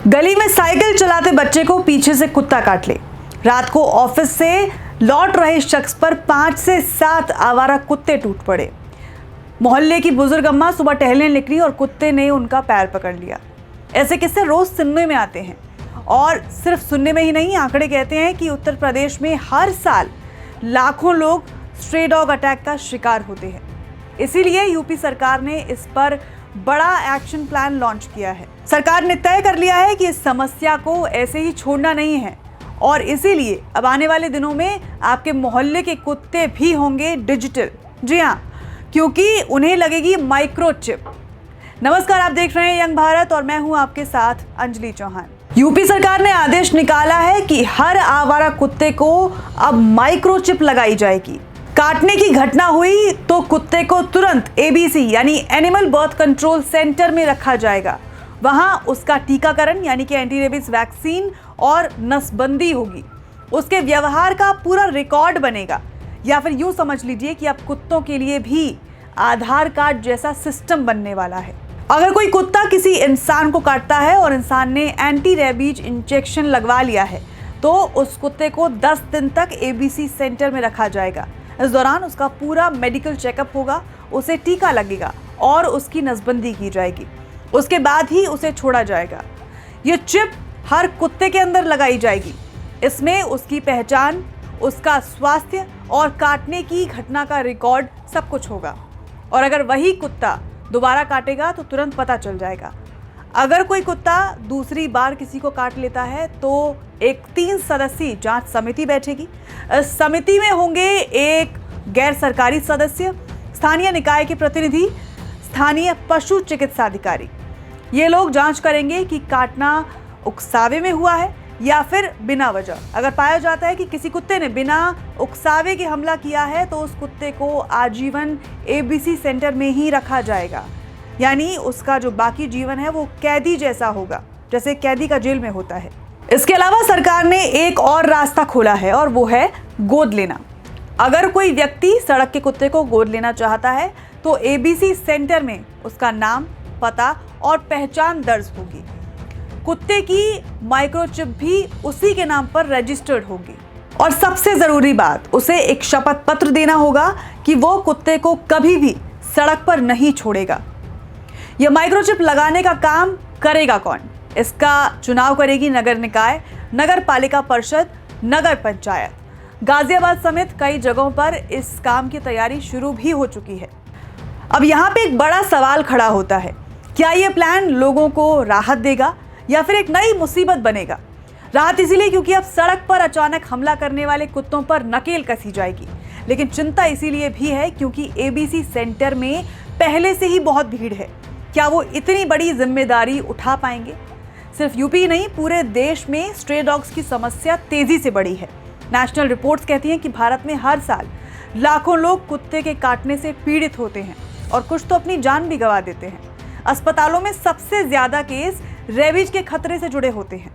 गली में साइकिल चलाते बच्चे को पीछे से कुत्ता काट ले। रात को ऑफिस से लौट रहे शख्स पर 5 से 7 आवारा कुत्ते टूट पड़े। मोहल्ले की बुजुर्ग अम्मा सुबह टहलने निकली और कुत्ते ने उनका पैर पकड़ लिया। ऐसे किस्से रोज सुनने में आते हैं और सिर्फ सुनने में ही नहीं, आंकड़े कहते हैं कि उत्तर प्रदेश में हर साल लाखों लोग स्ट्रे डॉग अटैक का शिकार होते हैं। इसीलिए यूपी सरकार ने इस पर बड़ा एक्शन प्लान लॉन्च किया है। सरकार ने तय कर लिया है कि इस समस्या को ऐसे ही छोड़ना नहीं है और इसीलिए अब आने वाले दिनों में आपके मोहल्ले के कुत्ते भी होंगे डिजिटल। जी हाँ, क्योंकि उन्हें लगेगी माइक्रोचिप। नमस्कार, आप देख रहे हैं यंग भारत और मैं हूं आपके साथ अंजलि चौहान। यूपी सरकार ने आदेश निकाला है कि हर आवारा कुत्ते को अब माइक्रोचिप लगाई जाएगी। काटने की घटना हुई तो कुत्ते को तुरंत एबीसी यानी एनिमल बर्थ कंट्रोल सेंटर में रखा जाएगा। वहां उसका टीकाकरण यानी कि एंटी रेबीज वैक्सीन और नसबंदी होगी। उसके व्यवहार का पूरा रिकॉर्ड बनेगा, या फिर यूं समझ लीजिए कि अब कुत्तों के लिए भी आधार कार्ड जैसा सिस्टम बनने वाला है। अगर कोई कुत्ता किसी इंसान को काटता है और इंसान ने एंटी रेबीज इंजेक्शन लगवा लिया है तो उस कुत्ते को 10 दिन तक एबीसी सेंटर में रखा जाएगा। इस दौरान उसका पूरा मेडिकल चेकअप होगा, उसे टीका लगेगा और उसकी नसबंदी की जाएगी। उसके बाद ही उसे छोड़ा जाएगा। ये चिप हर कुत्ते के अंदर लगाई जाएगी। इसमें उसकी पहचान, उसका स्वास्थ्य और काटने की घटना का रिकॉर्ड सब कुछ होगा। और अगर वही कुत्ता दोबारा काटेगा तो तुरंत पता चल जाएगा। अगर कोई कुत्ता दूसरी बार किसी को काट लेता है तो एक 3 सदस्यीय जांच समिति बैठेगी। इस समिति में होंगे एक गैर सरकारी सदस्य, स्थानीय निकाय के प्रतिनिधि, स्थानीय पशु चिकित्सा अधिकारी। ये लोग जांच करेंगे कि काटना उकसावे में हुआ है या फिर बिना वजह। अगर पाया जाता है कि किसी कुत्ते ने बिना उकसावे के हमला किया है तो उस कुत्ते को आजीवन एबीसी सेंटर में ही रखा जाएगा, यानी उसका जो बाकी जीवन है वो कैदी जैसा होगा, जैसे कैदी का जेल में होता है। इसके अलावा सरकार ने एक और रास्ता खोला है और वो है गोद लेना। अगर कोई व्यक्ति सड़क के कुत्ते को गोद लेना चाहता है तो एबीसी सेंटर में उसका नाम, पता और पहचान दर्ज होगी। कुत्ते की माइक्रोचिप भी उसी के नाम पर रजिस्टर्ड होगी। और सबसे जरूरी बात, उसे एक शपथ पत्र देना होगा कि वो कुत्ते को कभी भी सड़क पर नहीं छोड़ेगा। यह माइक्रोचिप लगाने का काम करेगा कौन? इसका चुनाव करेगी नगर निकाय, नगर पालिका परिषद, नगर पंचायत। गाजियाबाद समेत कई जगहों पर इस काम की तैयारी शुरू भी हो चुकी है। अब यहाँ पे एक बड़ा सवाल खड़ा होता है, क्या ये प्लान लोगों को राहत देगा या फिर एक नई मुसीबत बनेगा? राहत इसीलिए क्योंकि अब सड़क पर अचानक हमला करने वाले कुत्तों पर नकेल कसी जाएगी, लेकिन चिंता इसीलिए भी है क्योंकि एबीसी सेंटर में पहले से ही बहुत भीड़ है। क्या वो इतनी बड़ी जिम्मेदारी उठा पाएंगे? सिर्फ यूपी नहीं, पूरे देश में स्ट्रे डॉग्स की समस्या तेजी से बढ़ी है। नेशनल रिपोर्ट्स कहती हैं कि भारत में हर साल लाखों लोग कुत्ते के काटने से पीड़ित होते हैं और कुछ तो अपनी जान भी गंवा देते हैं। अस्पतालों में सबसे ज्यादा केस रेबीज के खतरे से जुड़े होते हैं।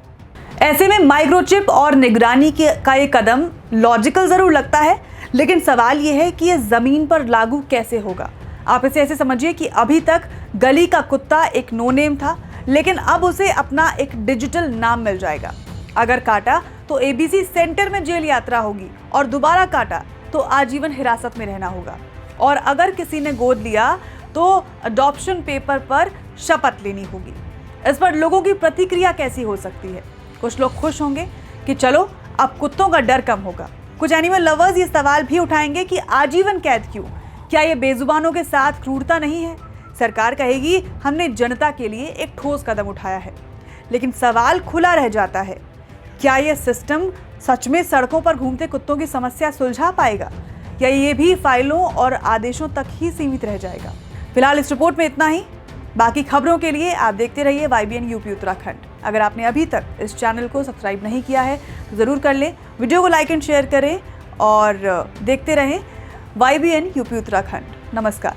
ऐसे में माइक्रोचिप और निगरानी का ये कदम लॉजिकल जरूर लगता है, लेकिन सवाल ये है कि ये जमीन पर लागू कैसे होगा। आप इसे ऐसे समझिए कि अभी तक गली का कुत्ता एक नो नेम था, लेकिन अब उसे अपना एक डिजिटल नाम मिल जाएगा। अगर काटा तो एबीसी सेंटर में जेल यात्रा होगी और दोबारा काटा तो आजीवन हिरासत में रहना होगा। और अगर किसी ने गोद लिया तो अडॉप्शन पेपर पर शपथ लेनी होगी। इस पर लोगों की प्रतिक्रिया कैसी हो सकती है? कुछ लोग खुश होंगे कि चलो अब कुत्तों का डर कम होगा। कुछ एनिमल लवर्स ये सवाल भी उठाएंगे कि आजीवन कैद क्यों? क्या ये बेजुबानों के साथ क्रूरता नहीं है? सरकार कहेगी हमने जनता के लिए एक ठोस कदम उठाया है। लेकिन सवाल खुला रह जाता है, क्या यह सिस्टम सच में सड़कों पर घूमते कुत्तों की समस्या सुलझा पाएगा या ये भी फाइलों और आदेशों तक ही सीमित रह जाएगा? फिलहाल इस रिपोर्ट में इतना ही। बाकी खबरों के लिए आप देखते रहिए YBN यूपी उत्तराखंड। अगर आपने अभी तक इस चैनल को सब्सक्राइब नहीं किया है तो ज़रूर कर लें। वीडियो को लाइक एंड शेयर करें और देखते रहें YBN यूपी उत्तराखंड। नमस्कार।